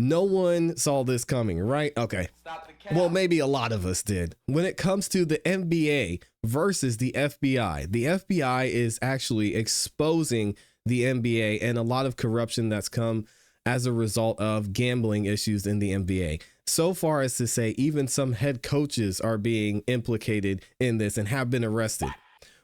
No one saw this coming, right? Okay. Well, maybe a lot of us did. When it comes to the NBA versus the FBI is actually exposing the NBA and a lot of corruption that's come as a result of gambling issues in the NBA. So far as to say, even some head coaches are being implicated in this and have been arrested.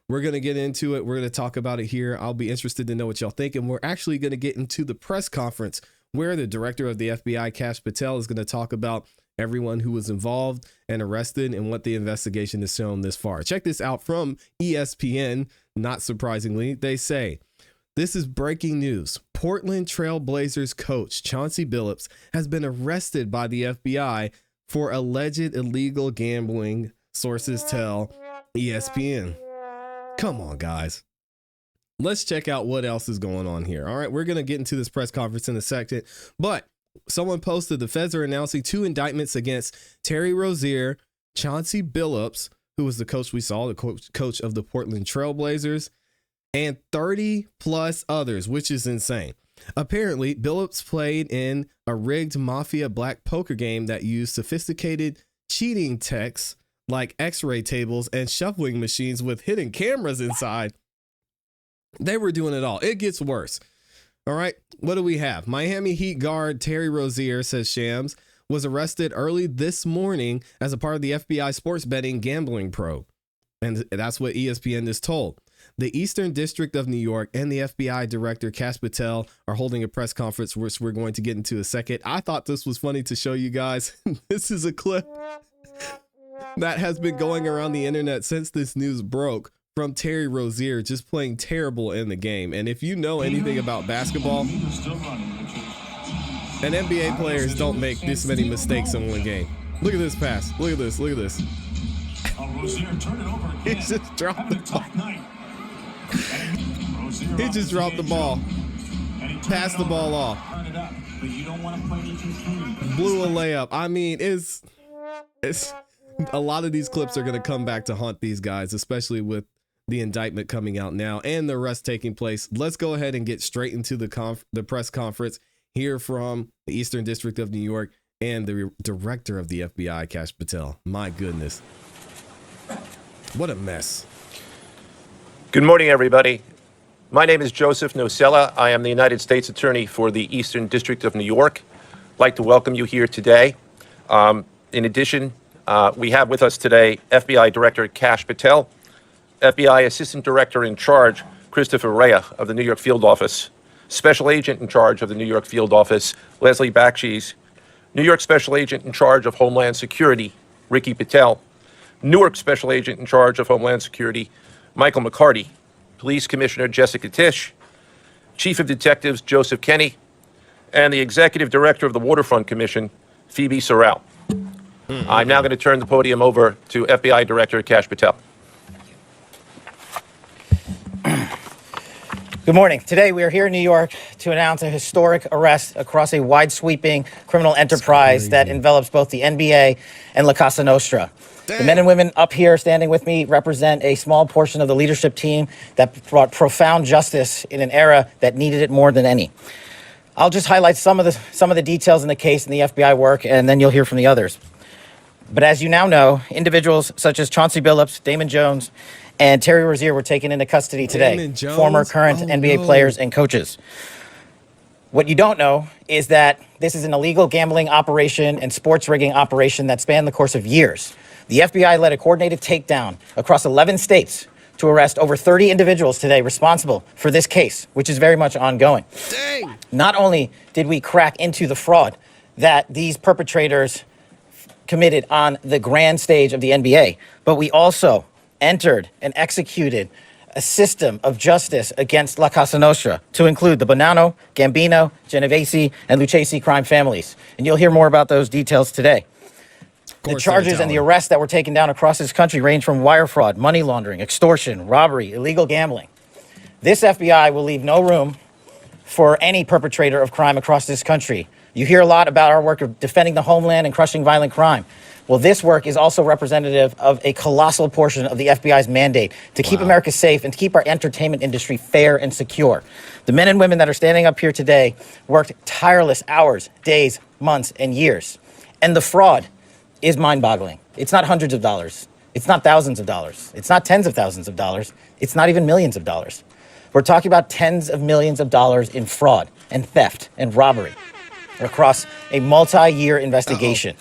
We're going to get into it. We're going to talk about it here. I'll be interested to know what y'all think. And we're actually going to get into the press conference where the director of the FBI, Kash Patel, is going to talk about everyone who was involved and arrested and what the investigation has shown this far. Check this out from ESPN. Not surprisingly, they say, this is breaking news. Portland Trail Blazers coach Chauncey Billups has been arrested by the FBI for alleged illegal gambling, sources tell ESPN. Come on, guys. Let's check out what else is going on here. All right, we're going to get into this press conference in a second, but someone posted the feds are announcing 2 indictments against Terry Rozier, Chauncey Billups, who was the coach we saw, the coach of the Portland Trail Blazers, and 30 plus others, which is insane. Apparently, Billups played in a rigged mafia black poker game that used sophisticated cheating techs like x-ray tables and shuffling machines with hidden cameras inside. They were doing it all. It gets worse. All right, what do we have? Miami Heat guard Terry Rozier, says Shams, was arrested early this morning as a part of the FBI sports betting gambling probe. And that's what ESPN is told. The Eastern District of New York and the FBI director, Kash Patel, are holding a press conference, which we're going to get into a second. I thought this was funny to show you guys. This is a clip that has been going around the internet since this news broke from Terry Rozier just playing terrible in the game. And if you know anything about basketball, and NBA players don't make this many mistakes in one game. Look at this pass. Look at this. Look at this. He just dropped the ball. He just dropped the ball. Passed the ball off. Blew a layup. I mean, it's a lot of these clips are going to come back to haunt these guys, especially with the indictment coming out now and the arrest taking place. Let's go ahead and get straight into the press conference, hear from the Eastern District of New York and the director of the FBI, Kash Patel. My goodness. What a mess. Good morning, everybody. My name is Joseph Nocella. I am the United States Attorney for the Eastern District of New York. I'd like to welcome you here today. In addition, we have with us today FBI Director Kash Patel, FBI Assistant Director in Charge Christopher Rea of the New York Field Office, Special Agent in Charge of the New York Field Office Leslie Bakshies, New York Special Agent in Charge of Homeland Security Ricky Patel, Newark Special Agent in Charge of Homeland Security Michael McCarty, Police Commissioner Jessica Tisch, Chief of Detectives Joseph Kenny, and the Executive Director of the Waterfront Commission, Phoebe Sorrell. I'm now going to turn the podium over to FBI Director Kash Patel. Good morning. Today we are here in New York to announce a historic arrest across a wide-sweeping criminal enterprise that envelops both the NBA and La Casa Nostra. Dang. The men and women up here standing with me represent a small portion of the leadership team that brought profound justice in an era that needed it more than any. I'll just highlight some of the details in the case and the FBI work, and then you'll hear from the others. But as you now know, individuals such as Chauncey Billups, Damon Jones, and Terry Rozier were taken into custody today, former, current NBA players and coaches. What you don't know is that this is an illegal gambling operation and sports rigging operation that spanned the course of years. The FBI led a coordinated takedown across 11 states to arrest over 30 individuals today responsible for this case, which is very much ongoing. Dang. Not only did we crack into the fraud that these perpetrators committed on the grand stage of the NBA, but we also entered and executed a system of justice against La Casa Nostra to include the Bonanno, Gambino, Genovese, and Lucchesi crime families. And you'll hear more about those details today. The charges and the arrests that were taken down across this country range from wire fraud, money laundering, extortion, robbery, illegal gambling. This FBI will leave no room for any perpetrator of crime across this country. You hear a lot about our work of defending the homeland and crushing violent crime. Well, this work is also representative of a colossal portion of the FBI's mandate to keep America safe and to keep our entertainment industry fair and secure. The men and women that are standing up here today worked tireless hours, days, months, and years. And the fraud is mind-boggling. It's not hundreds of dollars. It's not thousands of dollars. It's not tens of thousands of dollars. It's not even millions of dollars. We're talking about tens of millions of dollars in fraud and theft and robbery across a multi-year investigation.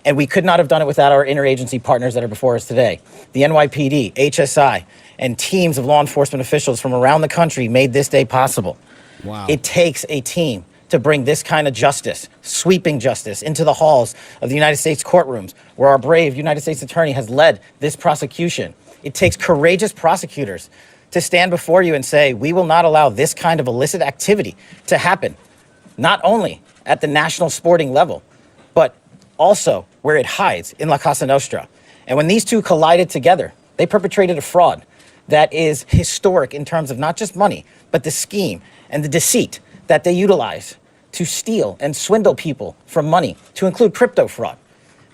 And we could not have done it without our interagency partners that are before us today. The NYPD, HSI, and teams of law enforcement officials from around the country made this day possible. Wow. It takes a team to bring this kind of justice, sweeping justice, into the halls of the United States courtrooms, where our brave United States attorney has led this prosecution. It takes courageous prosecutors to stand before you and say, we will not allow this kind of illicit activity to happen, not only at the national sporting level, but also where it hides in La Casa Nostra. And when these two collided together, they perpetrated a fraud that is historic in terms of not just money, but the scheme and the deceit that they utilize to steal and swindle people from money, to include crypto fraud.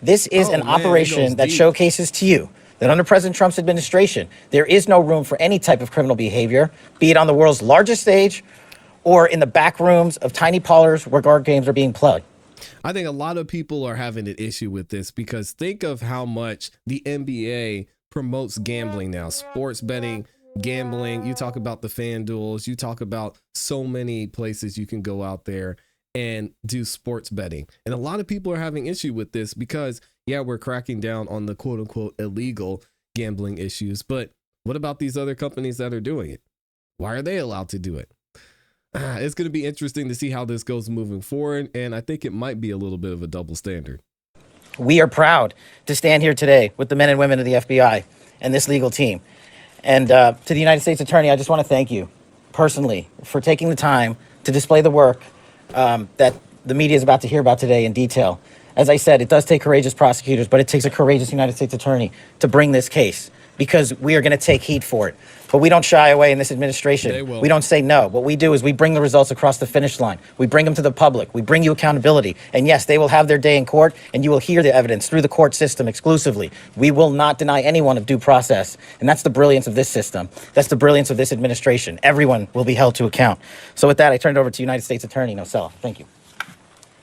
This is an operation that showcases to you that under President Trump's administration, there is no room for any type of criminal behavior, be it on the world's largest stage or in the back rooms of tiny parlors where card games are being played. I think a lot of people are having an issue with this because think of how much the NBA promotes gambling now, sports betting, gambling. You talk about the FanDuels, you talk about so many places you can go out there and do sports betting. And a lot of people are having issue with this because, yeah, we're cracking down on the quote unquote illegal gambling issues. But what about these other companies that are doing it? Why are they allowed to do it? It's going to be interesting to see how this goes moving forward. And I think it might be a little bit of a double standard. We are proud to stand here today with the men and women of the FBI and this legal team. And to the United States Attorney, I just want to thank you personally for taking the time to display the work that the media is about to hear about today in detail. As I said, it does take courageous prosecutors, but it takes a courageous United States Attorney to bring this case, because we are going to take heat for it. But we don't shy away in this administration. We don't say no. What we do is we bring the results across the finish line. We bring them to the public. We bring you accountability. And yes, they will have their day in court, and you will hear the evidence through the court system exclusively. We will not deny anyone of due process. And that's the brilliance of this system. That's the brilliance of this administration. Everyone will be held to account. So with that, I turn it over to United States Attorney Nocella. Thank you.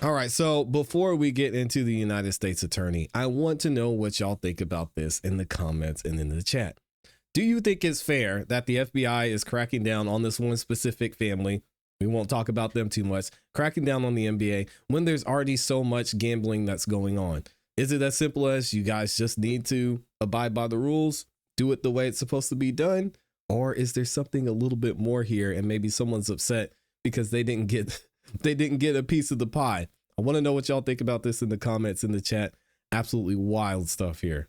All right. So before we get into the United States Attorney, I want to know what y'all think about this in the comments and in the chat. Do you think it's fair that the FBI is cracking down on this one specific family? We won't talk about them too much. Cracking down on the NBA when there's already so much gambling that's going on. Is it as simple as you guys just need to abide by the rules, do it the way it's supposed to be done? Or is there something a little bit more here and maybe someone's upset because they didn't get a piece of the pie? I want to know what y'all think about this in the comments in the chat. Absolutely wild stuff here.